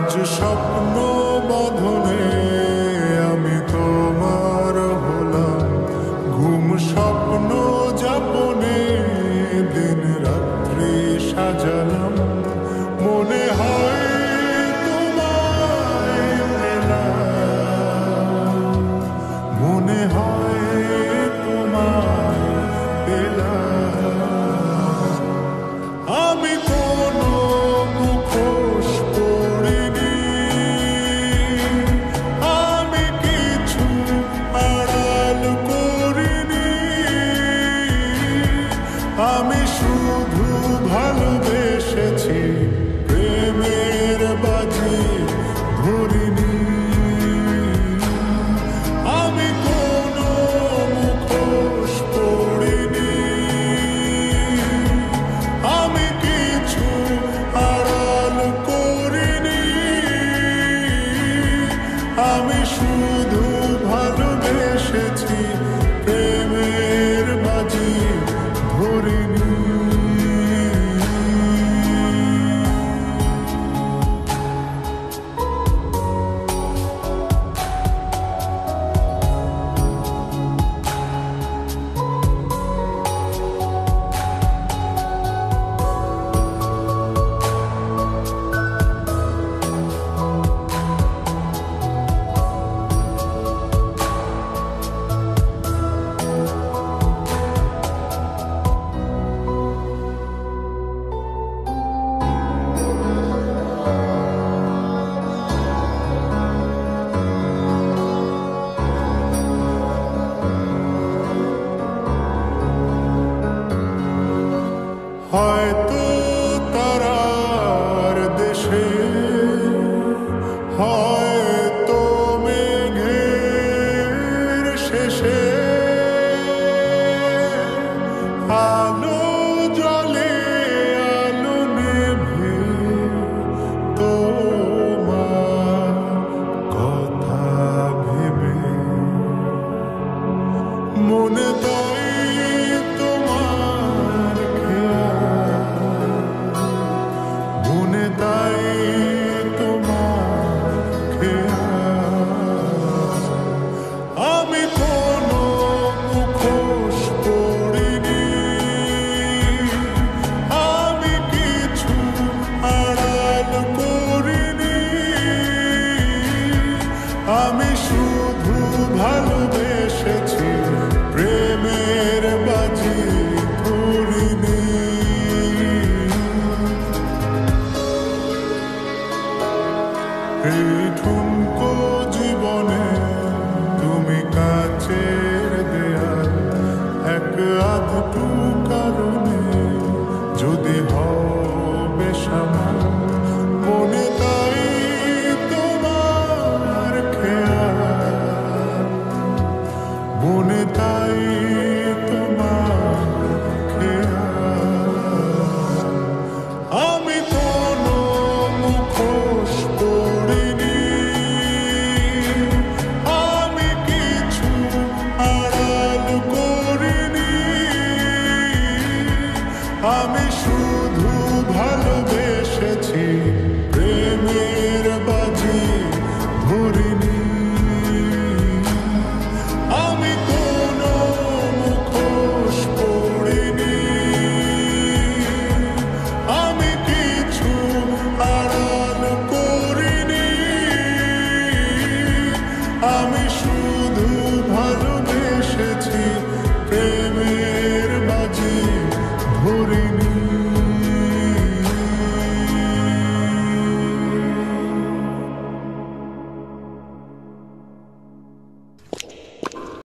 আজ স্বপ্ন বাঁধনে আমি তোমার হলাম, ঘুম স্বপ্ন যাপনে দিন রাত্রি সাজালাম। মনে হয় তোমায় পেলাম, মনে হয় তোমায় পেলাম। আমি কোনো মুখোশ পরিনি, আমি কিছু আড়াল করিনি, আমি শুধু ভালোবেসেছি, প্রেমের বাজি ধরিনি। আমি কোনো মুখোশ পরিনি, আমি কিছু আড়াল করিনি, আমি শুধু ভালোবেসেছি, প্রেমের বাজি ধরিনি। হয়তো তারার দেশে, হয়তো মেঘের শেষে, আলো জলে আলো নেভে তোমার কথা ভেবে মনে দেয় তোমার খেয়াল, মনে দেয় তোমার খেয়াল। আমি কোনো মুখোশ পরিনি, আমি কিছু আড়াল করিনি, আমি শুধু ভালোবেসেছি, প্রেমের বাজি ধরিনি। এই ঠুনকো জীবনে তুমি কাচের দেয়াল, এক আধটু কারণে যদি হবে সামাল, মনে তাই তোমার খেয়াল, মনে তাই তোমার খেয়াল। আমি কোনো মুখোশ পরিনি, আমি কিছু আড়াল করিনি, আমি